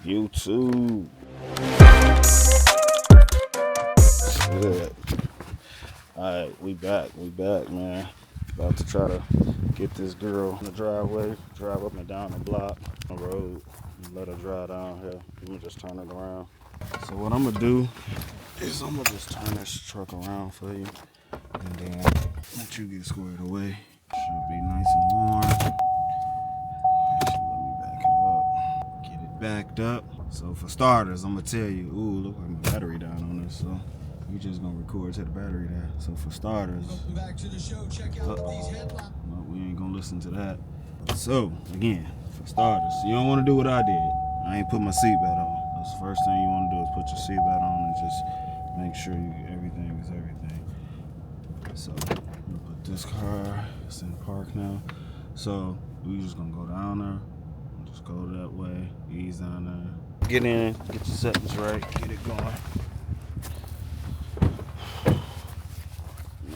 YouTube. Good. Alright, we back, man. About to try to get this girl in the driveway, drive up and down the block, the road, and let her drive down here. I'm gonna just turn it around. So what I'm gonna do is I'm gonna just turn this truck around for you, and then let you get squared away. Should be nice and warm. Actually, let me back it up. Get it backed up. So for starters, I'm gonna tell you, ooh, look like my battery down on this, so we just gonna record till the battery die. So for starters, back to the show. Check out these headlines. no, we ain't gonna listen to that. So again, for starters, you don't want to do what I did. I ain't put my seatbelt on. That's the first thing you want to do is put your seatbelt on and just make sure everything is everything. So I'm gonna put this car. It's in park now. So we just gonna go down there. Just go that way. Ease down there. Get in. Get your settings right. Get it going.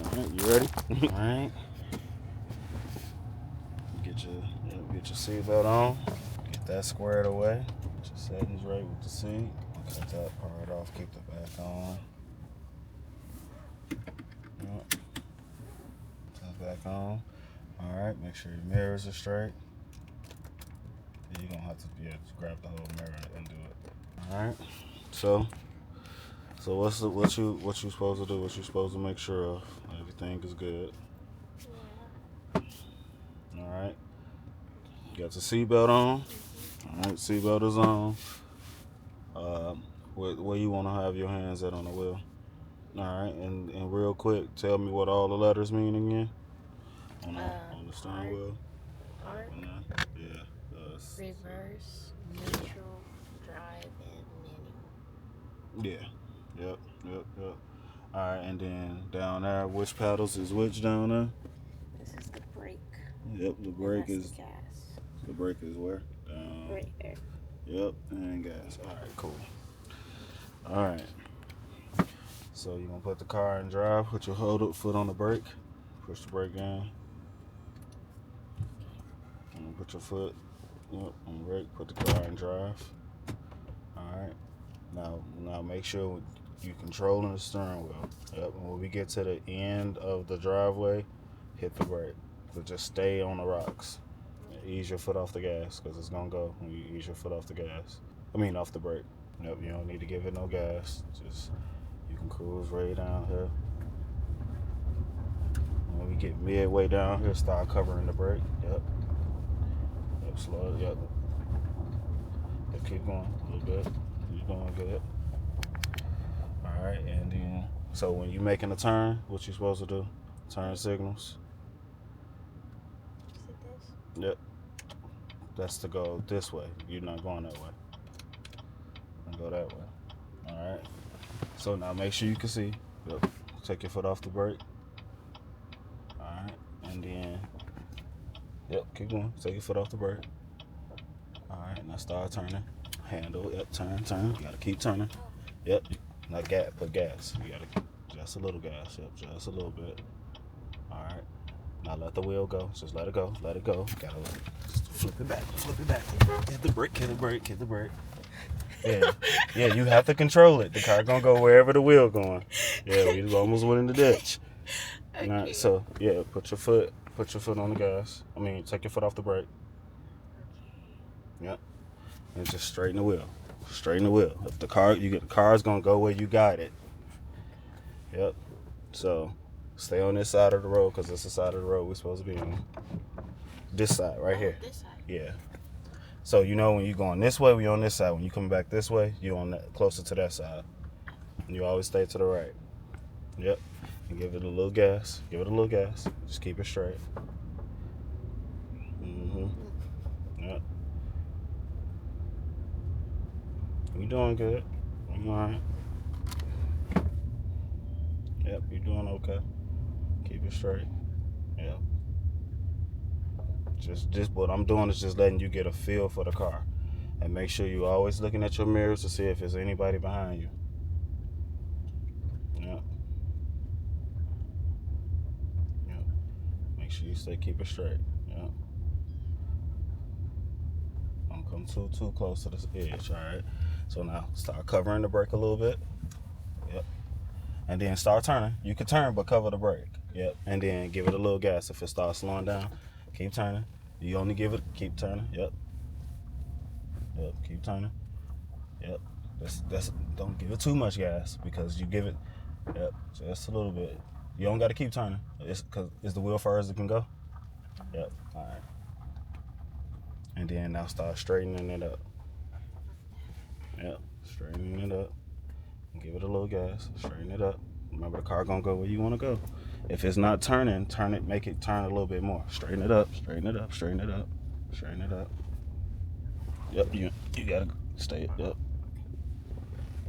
Alright, you ready? Alright. Get your seatbelt on. Get that squared away. Get your settings right with the seat. Cut that part off. Keep the back on. Yep. Put that back on. Alright, make sure your mirrors are straight. You're gonna have to just grab the whole mirror and do it. Alright. So what you supposed to do? What you supposed to make sure of? Everything is good. Alright. You got your seatbelt on. Alright, seatbelt is on. Where you want to have your hands at on the wheel. Alright, and real quick, tell me what all the letters mean again. On the steering wheel. Park. Yeah. Reverse, neutral, drive, and manual. Yeah. Yep. Alright, and then down there, which pedals is which down there? This is the brake. Yep, the brake is the gas. The brake is where? Down. Right there. Yep, and gas. Alright, cool. Alright. So you're gonna put the car in drive, put your foot on the brake, push the brake down. And put your foot on the brake, put the car in drive. Alright. Now make sure you're controlling the steering wheel. Yep, and when we get to the end of the driveway, hit the brake. But just stay on the rocks. Ease your foot off the gas, because it's gonna go when you ease your foot off the gas. Off the brake. Yep, you don't need to give it no gas. Just, you can cruise right down here. When we get midway down here, start covering the brake. Yep, slow it, yep. Keep going a little bit. You're doing good. Alright, and then, so when you're making a turn, what you supposed to do? Turn signals. Is it this? Yep. That's to go this way. You're not going that way. Go that way. Alright. So now make sure you can see. Yep. Take your foot off the brake. Alright. And then, yep, keep going. Take your foot off the brake. Alright, now start turning. Handle, yep, turn. You gotta keep turning. Yep. Not gas, put gas. You gotta just a little gas. Yep, just a little bit. Alright. Now let the wheel go. Just let it go. Gotta flip it back. Hit the brake. Yeah, you have to control it. The car gonna go wherever the wheel going. Yeah, we almost went in the ditch. Okay. Right, so yeah, put your foot on the gas. Take your foot off the brake. Yep. And just straighten the wheel. If the car's gonna go where you got it. Yep. So stay on this side of the road, because it's the side of the road we're supposed to be on. This side right here. This side. Yeah. So when you're going this way, we're on this side. When you come back this way, you're on closer to that side. You always stay to the right. Yep. And give it a little gas. Just keep it straight. Yep. You're doing good. You alright? Yep, you're doing okay. Keep it straight. Yep. Just what I'm doing is just letting you get a feel for the car. And make sure you're always looking at your mirrors to see if there's anybody behind you. Yep. Make sure you keep it straight. Yep. I'm come too close to the edge. All right. So now start covering the brake a little bit. Yep. And then start turning. You can turn, but cover the brake. Yep. And then give it a little gas. If it starts slowing down, keep turning. You only keep turning. Yep. Yep. Keep turning. Yep. That's don't give it too much gas because you give it. Yep. Just a little bit. You don't got to keep turning. It's the wheel far as it can go. Yep. All right. And then now start straightening it up. Yep. Straightening it up. Give it a little gas. Straighten it up. Remember, the car gonna go where you want to go. If it's not turning, turn it. Make it turn a little bit more. Straighten it up. Straighten it up. Straighten it up. Straighten it up. Yep. You gotta stay. Yep.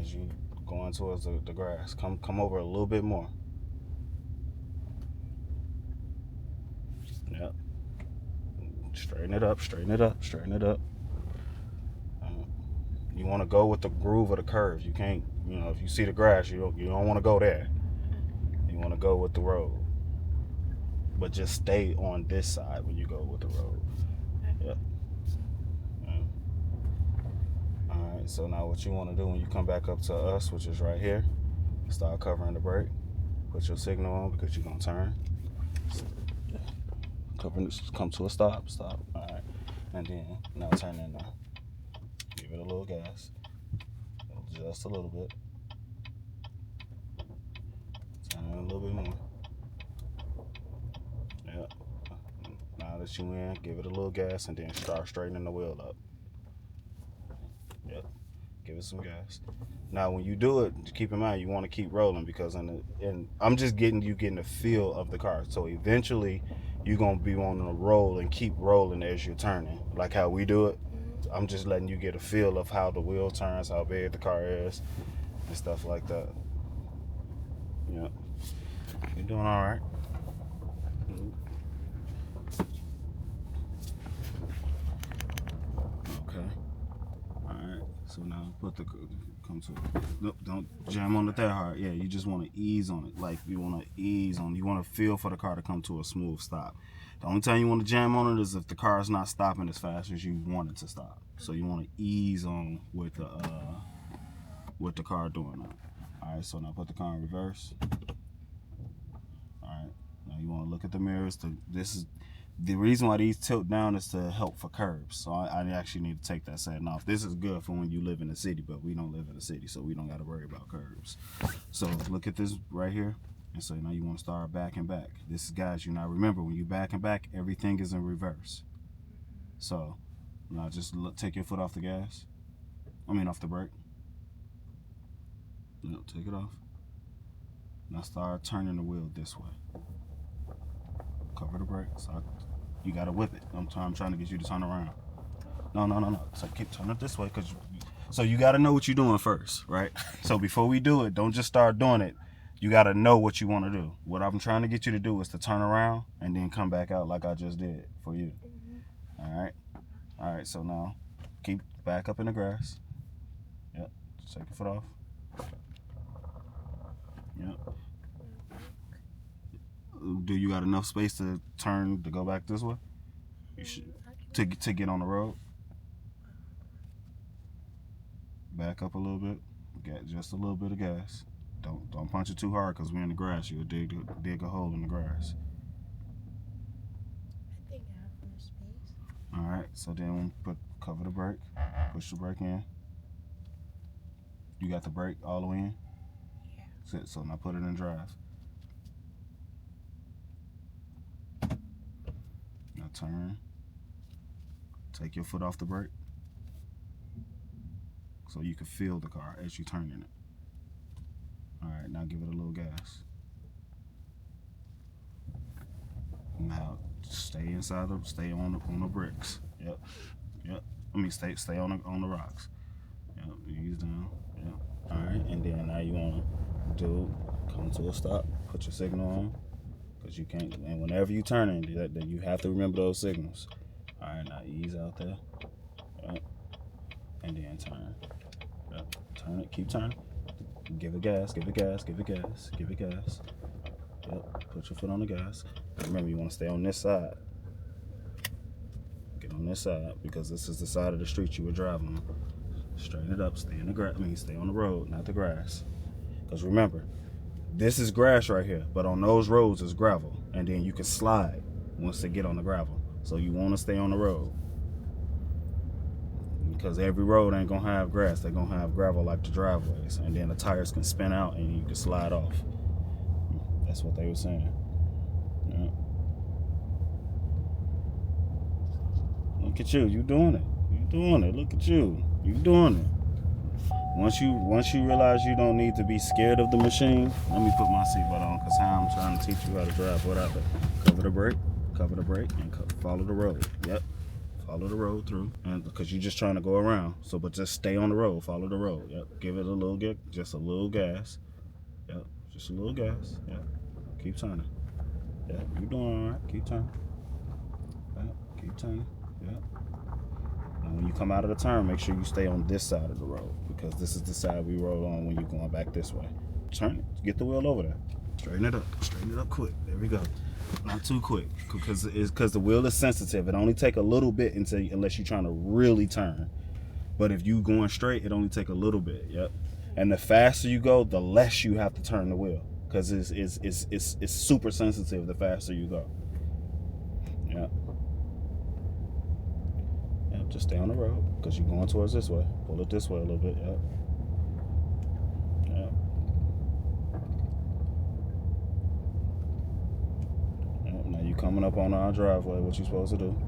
As you going towards the grass, come over a little bit more. Yep. Straighten it up. Straighten it up. Straighten it up. You want to go with the groove of the curves. You can't, if you see the grass, you don't want to go there. You want to go with the road. But just stay on this side when you go with the road. Yep. All right, so now what you want to do when you come back up to us, which is right here, start covering the brake. Put your signal on because you're going to turn. Come to a stop. All right. And then now turn in there. Give it a little gas. Just a little bit. Turn in a little bit more. Yep. Now that you in, give it a little gas and then start straightening the wheel up. Yep. Give it some gas. Now when you do it, keep in mind you want to keep rolling because I'm just getting a feel of the car. So eventually you're gonna be wanting to roll and keep rolling as you're turning, like how we do it. I'm just letting you get a feel of how the wheel turns, how big the car is, and stuff like that. Yep. You're doing all right. Okay. All right. So now nope, don't jam on it that hard. Yeah, you just want to ease on it. Like you want to ease on. You want to feel for the car to come to a smooth stop. The only time you want to jam on it is if the car is not stopping as fast as you want it to stop. So you want to ease on with the car doing that. All right. So now put the car in reverse. All right. Now you want to look at the mirrors. This is the reason why these tilt down is to help for curbs. So I actually need to take that setting off. This is good for when you live in the city, but we don't live in the city, so we don't got to worry about curbs. So look at this right here. And so now you want to start back and back. This is, guys, you now remember when you back and back, everything is in reverse. So now just take your foot off the gas. Off the brake. No, take it off. Now start turning the wheel this way. Cover the brake. So you gotta whip it. I'm trying to get you to turn around. No. So keep turning it this way so you gotta know what you're doing first, right? So before we do it, don't just start doing it. You gotta know what you want to do. What I'm trying to get you to do is to turn around and then come back out like I just did for you. All right. So now keep back up in the grass. Yep. Just take your foot off. Yep. Do you got enough space to turn to go back this way? You should to get on the road. Back up a little bit. Get just a little bit of gas. Don't punch it too hard because we're in the grass. You'll dig a hole in the grass. I think I have enough space. All right. So then cover the brake. Push the brake in. You got the brake all the way in. Yeah. So now put it in drive. Now turn. Take your foot off the brake so you can feel the car as you turn in it. All right, now give it a little gas. Now stay stay on the bricks. Yep. Stay on the rocks. Yep. Ease down. Yep. All right, and then now you wanna come to a stop. Put your signal on. Because you can't, and whenever you turn in, then you have to remember those signals. All right, now ease out there. Yep. And then turn. Yep. Turn it, keep turning. Give it gas. Yep. Put your foot on the gas. Remember, you want to stay on this side. Get on this side because this is the side of the street you were driving on. Straighten it up. Stay in the grass. Stay on the road, not the grass. Because remember, this is grass right here, but on those roads is gravel, and then you can slide once they get on the gravel. So you want to stay on the road because every road ain't gonna have grass. They're gonna have gravel like the driveways, and then the tires can spin out and you can slide off. That's what they were saying. Yeah. Look at you. You doing it. You doing it. Look at you. You doing it. Once you realize you don't need to be scared of the machine, let me put my seatbelt on because how I'm trying to teach you how to drive without it. Cover the brake, and follow the road. Yep, follow the road through, and because you're just trying to go around. So, but just stay on the road. Follow the road. Yep, give it a little just a little gas. Yep, just a little gas. Yep, keep turning. Yep, you're doing all right. Keep turning. Yep, keep turning. Yep. And when you come out of the turn, make sure you stay on this side of the road because this is the side we rode on when you're going back this way. Turn it. Get the wheel over there. Straighten it up. Straighten it up quick. There we go. Not too quick because the wheel is sensitive. It only take a little bit unless you're trying to really turn. But if you going straight, it only take a little bit. Yep. And the faster you go, the less you have to turn the wheel because it's super sensitive the faster you go. Yep. Just stay on the road because you're going towards this way. Pull it this way a little bit. Yep. Yep. Yep. Now you coming up on our driveway. What you supposed to do?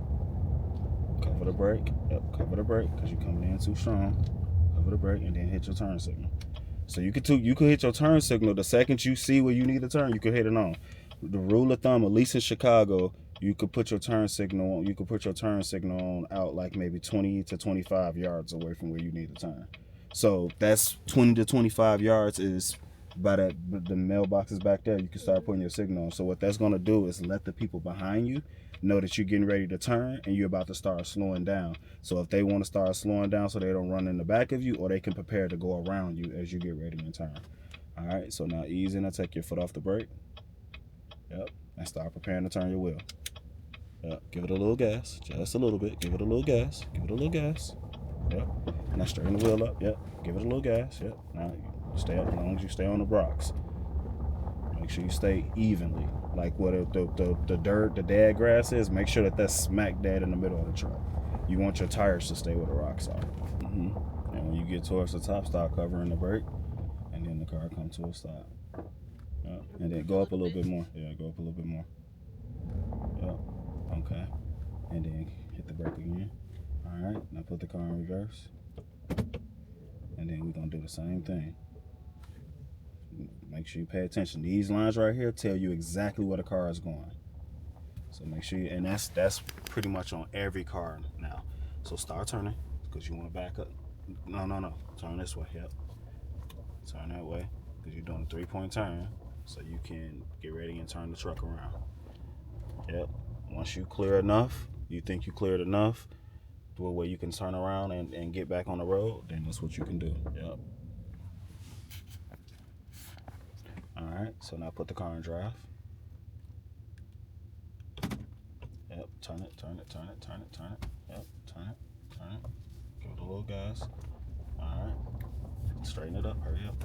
Cover the brake. Yep. Cover the brake because you're coming in too strong. Cover the brake and then hit your turn signal. So you could hit your turn signal the second you see where you need to turn. You could hit it on. The rule of thumb, at least in Chicago, you could put your turn signal on. You could put your turn signal on out like maybe 20 to 25 yards away from where you need to turn. So that's 20 to 25 yards is by the mailboxes back there. You can start putting your signal on. So what that's gonna do is let the people behind you know that you're getting ready to turn and you're about to start slowing down. So if they want to start slowing down so they don't run in the back of you, or they can prepare to go around you as you get ready to turn. All right. So now ease in and take your foot off the brake. Yep. And start preparing to turn your wheel. Yep. Give it a little gas, just a little bit. Give it a little gas. Give it a little gas. Yep. Now straighten the wheel up. Yep. Give it a little gas. Yep. Now stay up as long as you stay on the rocks. Make sure you stay evenly. Like what the dirt, the dead grass is. Make sure that that's smack dead in the middle of the truck. You want your tires to stay where the rocks are. And when you get towards the top, start covering the brake, and then the car come to a stop. Yep. And then go up a little bit more. Yeah, go up a little bit more. Yep. Okay. And then hit the brake again. All right. Now put the car in reverse. And then we're gonna do the same thing. Make sure you pay attention. These lines right here tell you exactly where the car is going. So make sure and that's pretty much on every car now. So start turning because you want to back up. No. Turn this way. Yep. Turn that way because you're doing a 3-point turn, so you can get ready and turn the truck around. Yep. Once you clear enough, you think you cleared enough to where you can turn around and get back on the road, then that's what you can do. Yep. All right, so now put the car in drive. Yep, turn it. Yep, turn it. Give it a little gas. All right, straighten it up, hurry up.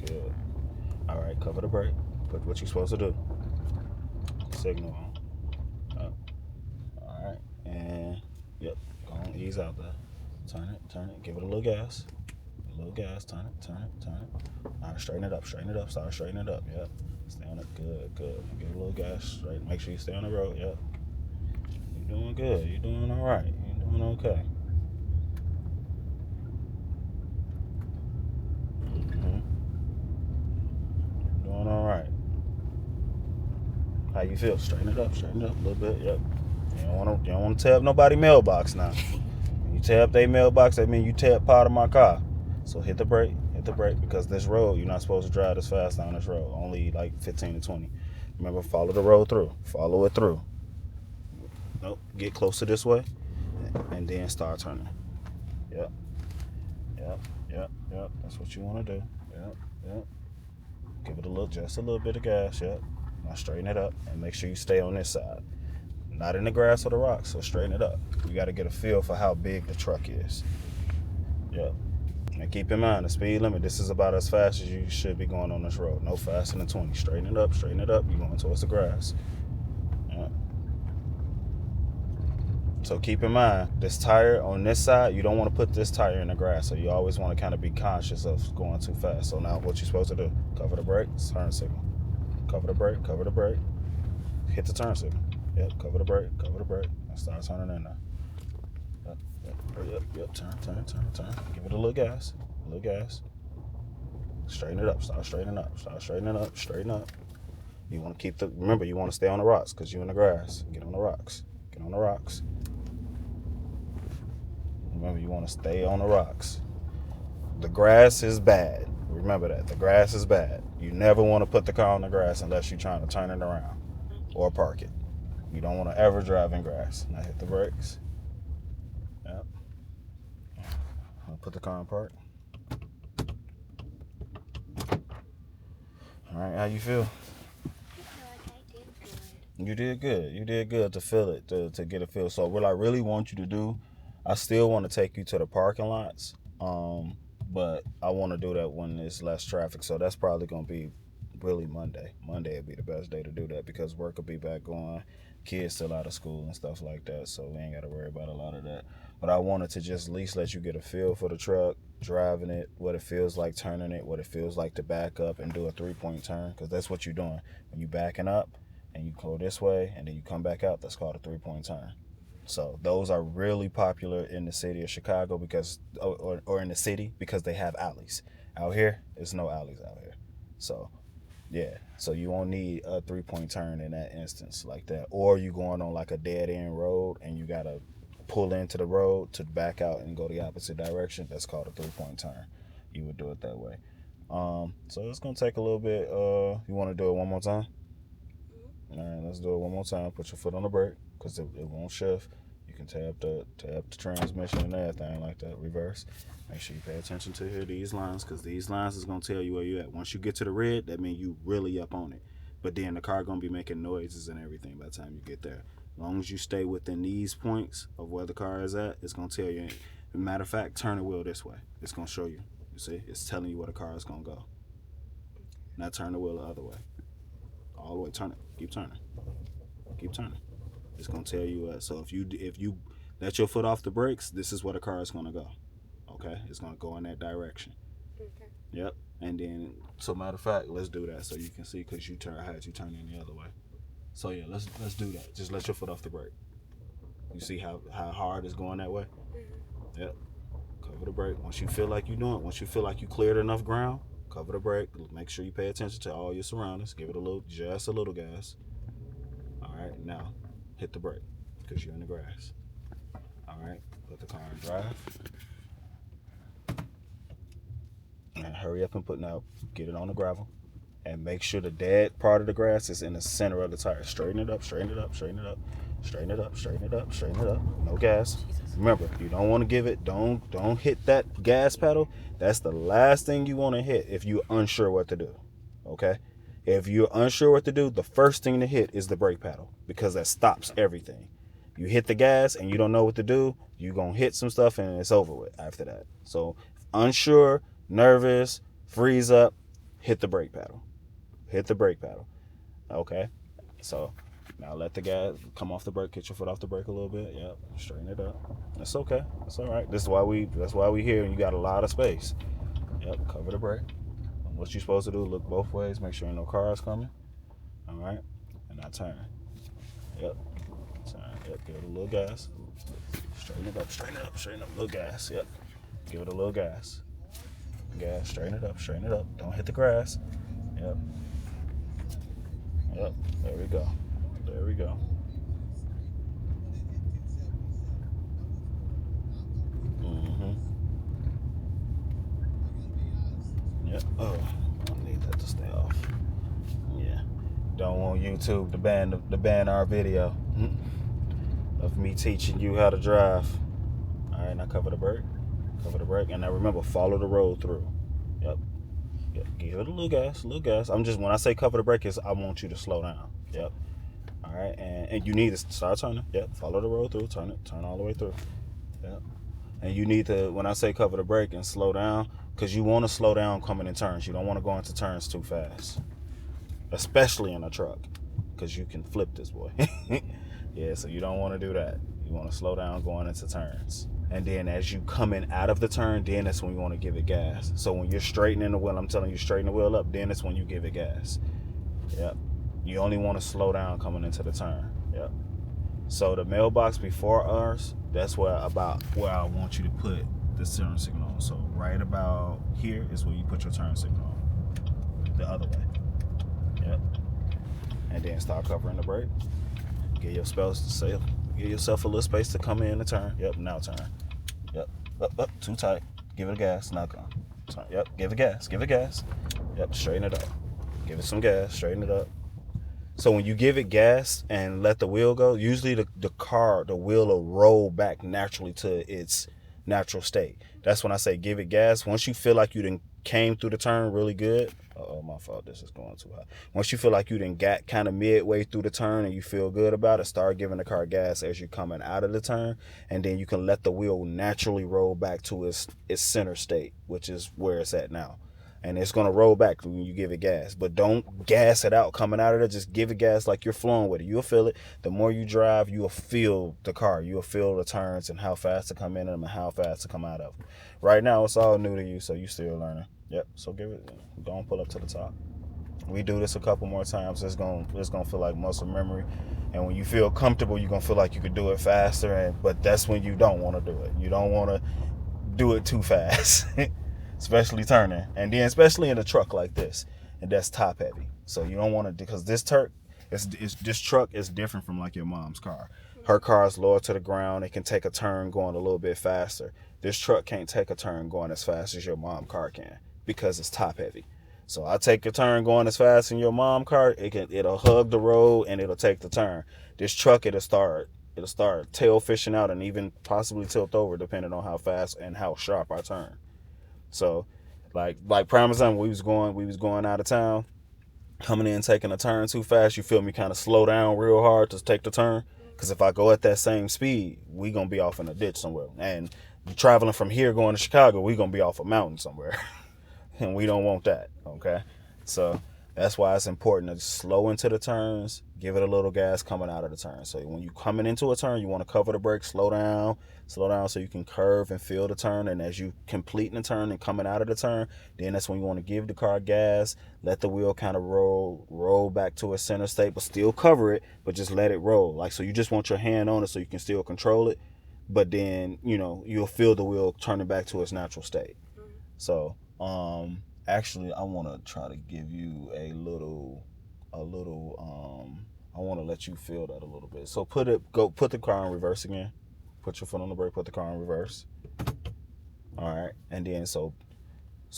Good. All right, cover the brake. Put what you're supposed to do. Signal on. Yep. All right, and yep, go on, ease out there. Turn it, give it a little gas. Turn it. All right, straighten it up. Start straightening it up. Yep. Stay on it. Good. Give it a little gas. Straight. Make sure you stay on the road. Yep. You're doing good. You're doing all right. You're doing okay. You're doing all right. How you feel? Straighten it up a little bit. Yep. You don't want to tear up nobody's mailbox now. When you tear up their mailbox, that means you tear up part of my car. So hit the brake because this road, you're not supposed to drive this fast down this road. Only like 15 to 20. Remember, follow the road through. Follow it through. Nope. Get closer this way and then start turning. Yep. That's what you want to do. Yep. Give it just a little bit of gas. Yep. Now straighten it up and make sure you stay on this side. not in the grass or the rocks. So straighten it up. You got to get a feel for how big the truck is. Yep. And keep in mind the speed limit. This is about as fast as you should be going on this road. No faster than 20. Straighten it up. Straighten it up. You're going towards the grass. Yep. So keep in mind, this tire on this side, you don't want to put this tire in the grass. So you always want to kind of be conscious of going too fast. So now what you're supposed to do, cover the brakes, turn signal. Cover the brake, cover the brake. Hit the turn signal. Yep, cover the brake, and start turning in now. Yep, turn. Give it a little gas, Straighten it up, start straightening up, straighten up. You want to keep remember, you want to stay on the rocks because you're in the grass. Get on the rocks. Remember, you want to stay on the rocks. The grass is bad. Remember that. The grass is bad. You never want to put the car on the grass unless you're trying to turn it around or park it. You don't want to ever drive in grass. Now hit the brakes. Yep. I'll put the car in park. All right, how you feel? I feel like I did good. You did good. You did good to feel it, to get a feel. So what I really want you to do, I still want to take you to the parking lots, but I want to do that when there's less traffic. So that's probably going to be really Monday. Monday would be the best day to do that because work will be back going, kids still out of school and stuff like that. So we ain't got to worry about a lot of that. But I wanted to just at least let you get a feel for the truck, driving it, what it feels like turning it, what it feels like to back up and do a 3-point turn, because that's what you're doing. When you're backing up and you go this way and then you come back out, that's called a 3-point turn. So those are really popular in the city of Chicago because, or in the city because they have alleys. Out here, there's no alleys out here. So, yeah. So you won't need a 3-point turn in that instance like that. Or you going on like a dead end road and you got to pull into the road to back out and go the opposite direction. That's called a 3-point turn. You would do it that way. So it's going to take a little bit. You want to do it one more time? All right, let's do it one more time. Put your foot on the brake because it won't shift. You can tap the transmission and everything like that. Reverse. Make sure you pay attention to these lines because these lines is going to tell you where you at. Once you get to the red, that means you really up on it. But then the car going to be making noises and everything by the time you get there. As long as you stay within these points of where the car is at, it's going to tell you. As a matter of fact, turn the wheel this way. It's going to show you. You see? It's telling you where the car is going to go. Now turn the wheel the other way. All the way, turn it. Keep turning. It's gonna tell you. So if you let your foot off the brakes, this is where the car is gonna go. Okay, it's gonna go in that direction. Okay. Yep. And then, so matter of fact, let's do that so you can see because I had you turn in the other way. So yeah, let's do that. Just let your foot off the brake. You see how hard it's going that way? Mm-hmm. Yep. Cover the brake. Once you feel like you're doing it, once you feel like you cleared enough ground, cover the brake. Make sure you pay attention to all your surroundings. Give it just a little gas. All right, now hit the brake because you're in the grass. All right, put the car in drive. And hurry up and get it on the gravel. And make sure the dead part of the grass is in the center of the tire. Straighten it up. No gas. Remember, you don't want to give it, don't hit that gas pedal. That's the last thing you want to hit if you're unsure what to do. Okay? If you're unsure what to do, the first thing to hit is the brake pedal because that stops everything. You hit the gas and you don't know what to do, you're going to hit some stuff and it's over with after that. So, unsure, nervous, freeze up, hit the brake pedal. Okay? So, now let the gas come off the brake, get your foot off the brake a little bit. Yep, straighten it up. That's okay. That's all right. That's why we here and you got a lot of space. Yep, cover the brake. What you're supposed to do, look both ways, make sure no cars coming. All right? And now turn. Yep. Turn. Yep, give it a little gas. Straighten it up. Little gas. Yep. Give it a little gas. Gas, straighten it up. Don't hit the grass. Yep. There we go. Yep. Oh, I need that to stay off. Yeah. Don't want YouTube to ban our video of me teaching you how to drive. All right, now cover the brake, and now remember, follow the road through. Yep. Give it a little gas. I'm just, when I say cover the brake, I want you to slow down. Yep. All All right, and you need to start turning. Yep, follow the road through. Turn all the way through. Yep. And you need to, when I say cover the brake and slow down, because you want to slow down coming in turns. You don't want to go into turns too fast, especially in a truck, because you can flip this boy. Yeah, so you don't want to do that. You want to slow down going into turns. And then as you coming out of the turn, then that's when you want to give it gas. So when you're straightening the wheel, I'm telling you, straighten the wheel up, then that's when you give it gas. Yep. You only want to slow down coming into the turn. Yep. So the mailbox before ours, that's where I want you to put the turn signal on. So right about here is where you put your turn signal on. The other way. Yep. And then start covering the brake. Give yourself a little space to come in and turn. Yep, now turn. Yep. Up, too tight. Give it a gas. Now come. Turn. Yep, give it gas. Yep, straighten it up. Give it some gas, straighten it up. So when you give it gas and let the wheel go, usually the wheel will roll back naturally to its natural state. That's when I say give it gas. Once you feel like you done came through the turn really good. Oh, my fault. This is going too high. Once you feel like you done got kind of midway through the turn and you feel good about it, start giving the car gas as you're coming out of the turn. And then you can let the wheel naturally roll back to its center state, which is where it's at now. And it's going to roll back when you give it gas. But don't gas it out coming out of there. Just give it gas like you're flowing with it. You'll feel it. The more you drive, you'll feel the car. You'll feel the turns and how fast to come in them and how fast to come out of them. Right now, it's all new to you, so you're still learning. Yep, so go and pull up to the top. We do this a couple more times. It's gonna feel like muscle memory. And when you feel comfortable, you're going to feel like you could do it faster. But that's when you don't want to do it. You don't want to do it too fast. Especially turning, and then especially in a truck like this, and that's top heavy. So you don't want to, because this truck is different from like your mom's car. Her car is lower to the ground. It can take a turn going a little bit faster. This truck can't take a turn going as fast as your mom car can because it's top heavy. So I take a turn going as fast as your mom car. It'll hug the road and it'll take the turn. This truck it'll start tail fishing out and even possibly tilt over depending on how fast and how sharp I turn. So, like prime example, we was going out of town, coming in, taking a turn too fast. You feel me? Kind of slow down real hard to take the turn. Because if I go at that same speed, we gonna be off in a ditch somewhere. And traveling from here going to Chicago, we gonna be off a mountain somewhere, and we don't want that. Okay, so that's why it's important to slow into the turns, give it a little gas coming out of the turn. So when you coming into a turn, you want to cover the brake, slow down so you can curve and feel the turn. And as you completing the turn and coming out of the turn, then that's when you want to give the car gas, let the wheel kind of roll back to a center state, but still cover it, but just let it roll. Like, so you just want your hand on it so you can still control it, but then, you'll feel the wheel turning back to its natural state. So, actually, I want to try to give you a little, I want to let you feel that a little bit. So put the car in reverse again. Put your foot on the brake, put the car in reverse. All right. And then, so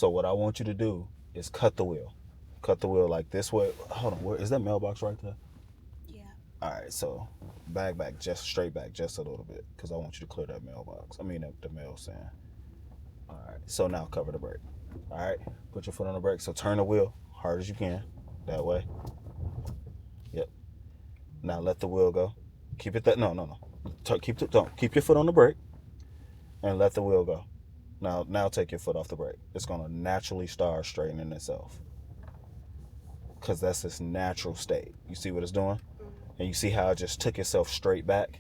what I want you to do is cut the wheel. Cut the wheel like this way. Hold on, is that mailbox right there? Yeah. All right, so back, just straight back just a little bit, because I want you to clear that mailbox. I mean, the mail stand. All right, so now cover the brake. All right, put your foot on the brake. So turn the wheel hard as you can, that way. Yep. Now let the wheel go. Keep it that. No. Keep your foot on the brake, and let the wheel go. Now take your foot off the brake. It's gonna naturally start straightening itself, because that's its natural state. You see what it's doing, and you see how it just took itself straight back.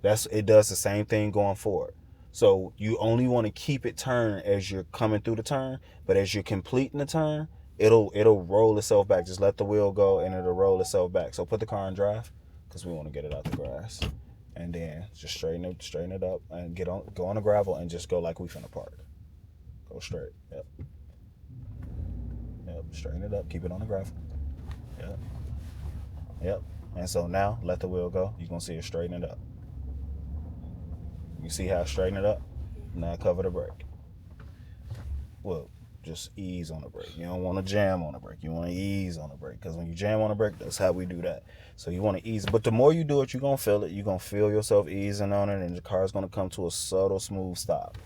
It does the same thing going forward. So you only want to keep it turned as you're coming through the turn, but as you're completing the turn, it'll roll itself back. Just let the wheel go and it'll roll itself back. So put the car in drive, because we want to get it out the grass. And then just straighten it up and go on the gravel and just go like we finna park. Go straight. Yep. Straighten it up. Keep it on the gravel. Yep. And so now let the wheel go. You're gonna see it straighten it up. You see how I straighten it up? Now cover the brake. Well, just ease on the brake. You don't want to jam on the brake. You want to ease on the brake, because when you jam on the brake, that's how we do that. So you want to ease. But the more you do it, you're going to feel it. You're going to feel yourself easing on it, and the car's going to come to a subtle, smooth stop.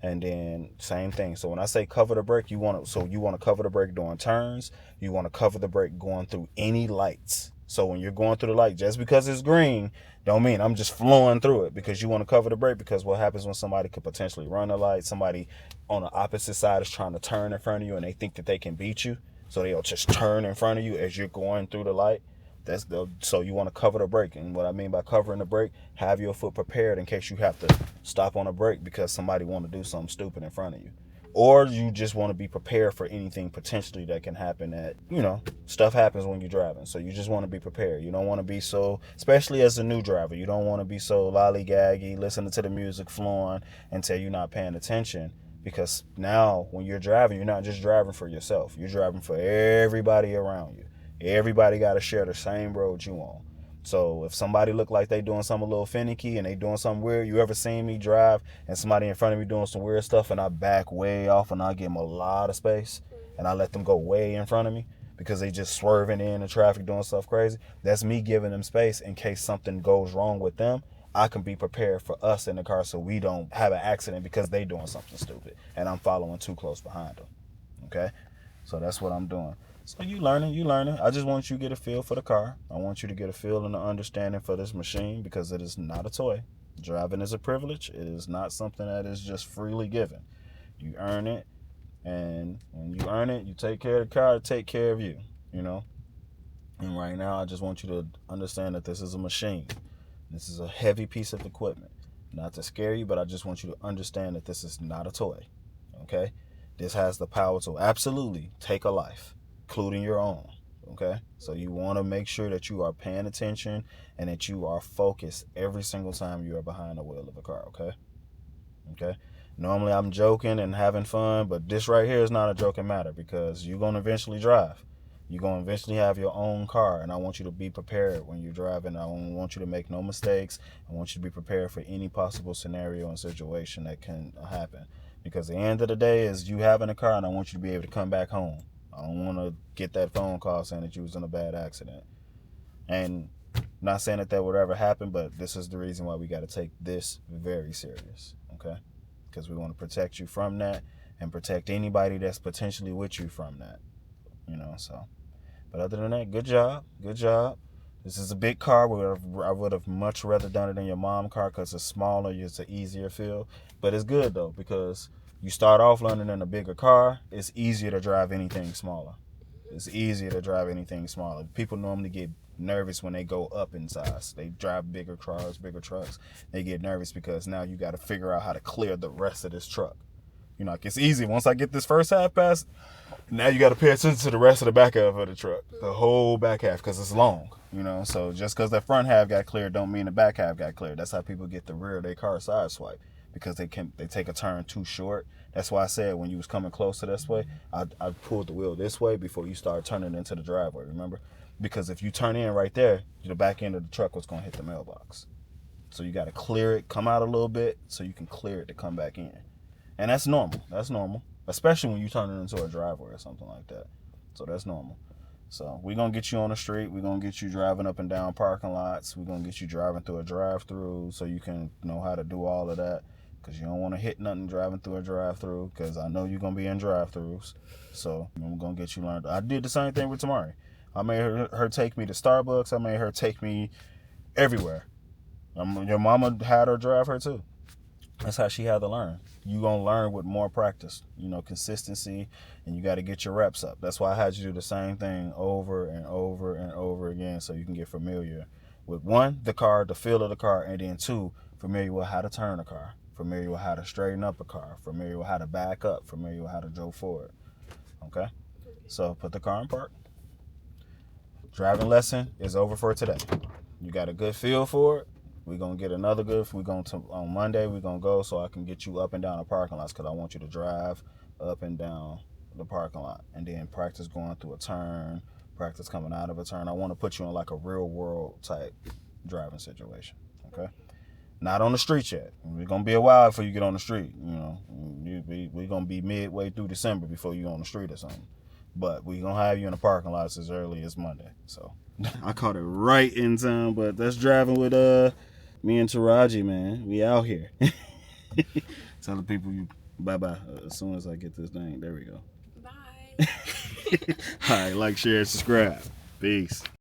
And then same thing. So when I say cover the brake, you want to cover the brake during turns. You want to cover the brake going through any lights. So when you're going through the light, just because it's green, don't mean I'm just flowing through it, because you want to cover the brake. Because what happens when somebody could potentially run the light, somebody on the opposite side is trying to turn in front of you and they think that they can beat you. So they'll just turn in front of you as you're going through the light. So you want to cover the brake. And what I mean by covering the brake, have your foot prepared in case you have to stop on a brake because somebody want to do something stupid in front of you. Or you just want to be prepared for anything potentially that can happen. That, stuff happens when you're driving. So you just want to be prepared. You don't want to be so, especially as a new driver, you don't want to be so lollygaggy, listening to the music flowing until you're not paying attention. Because now when you're driving, you're not just driving for yourself. You're driving for everybody around you. Everybody got to share the same road you on. So if somebody look like they doing something a little finicky and they doing something weird, you ever seen me drive and somebody in front of me doing some weird stuff and I back way off and I give them a lot of space and I let them go way in front of me because they just swerving in the traffic doing stuff crazy? That's me giving them space in case something goes wrong with them. I can be prepared for us in the car so we don't have an accident because they doing something stupid and I'm following too close behind them. Okay? So that's what I'm doing. So you learning. I just want you to get a feel for the car. I want you to get a feel and an understanding for this machine because it is not a toy. Driving is a privilege. It is not something that is just freely given. You earn it, and when you earn it, you take care of the car to take care of you, And right now, I just want you to understand that this is a machine. This is a heavy piece of equipment. Not to scare you, but I just want you to understand that this is not a toy, okay? This has the power to absolutely take a life, including your own, okay? So you want to make sure that you are paying attention and that you are focused every single time you are behind the wheel of a car, okay? Okay? Normally I'm joking and having fun, but this right here is not a joking matter because you're going to eventually drive. You're going to eventually have your own car, and I want you to be prepared when you're driving. I don't want you to make no mistakes. I want you to be prepared for any possible scenario and situation that can happen. Because the end of the day is you having a car, and I want you to be able to come back home. I don't want to get that phone call saying that you was in a bad accident. And not saying that would ever happen, but this is the reason why we got to take this very serious, okay? Because we want to protect you from that and protect anybody that's potentially with you from that, so. But other than that, good job. This is a big car. I would have much rather done it in your mom's car because it's smaller, it's an easier feel. But it's good, though, because you start off learning in a bigger car. It's easier to drive anything smaller. People normally get nervous when they go up in size. They drive bigger cars, bigger trucks. They get nervous because now you got to figure out how to clear the rest of this truck. Like it's easy. Once I get this first half passed, now you got to pay attention to the rest of the back half of the truck, the whole back half, because it's long, So just because the front half got cleared don't mean the back half got cleared. That's how people get the rear of their car side swipe, because they take a turn too short. That's why I said when you was coming close to this way, I pulled the wheel this way before you start turning into the driveway, remember? Because if you turn in right there, the back end of the truck was going to hit the mailbox. So you got to clear it, come out a little bit so you can clear it to come back in. And that's normal. Especially when you turn it into a driveway or something like that. So that's normal. So we're going to get you on the street. We're going to get you driving up and down parking lots. We're going to get you driving through a drive-through so you can know how to do all of that. Because you don't want to hit nothing driving through a drive-through, because I know you're going to be in drive-throughs. So I'm going to get you learned. I did the same thing with Tamari. I made her take me to Starbucks. I made her take me everywhere. Your mama had her drive her too. That's how she had to learn. You're going to learn with more practice, consistency, and you got to get your reps up. That's why I had you do the same thing over and over and over again so you can get familiar with, one, the car, the feel of the car, and then two, familiar with how to turn a car, familiar with how to straighten up a car, familiar with how to back up, familiar with how to go forward. Okay? So put the car in park. Driving lesson is over for today. You got a good feel for it. We're going to get another good. On Monday, we're going to go so I can get you up and down the parking lots, because I want you to drive up and down the parking lot and then practice going through a turn, practice coming out of a turn. I want to put you in like a real world type driving situation, okay? Not on the street yet. It's going to be a while before you get on the street. We're going to be midway through December before you're on the street or something. But we're going to have you in the parking lots as early as Monday. So I caught it right in time, but that's driving with me and Taraji, man. We out here. Telling people you bye-bye as soon as I get this thing. There we go. Bye. All right, like, share, subscribe. Peace.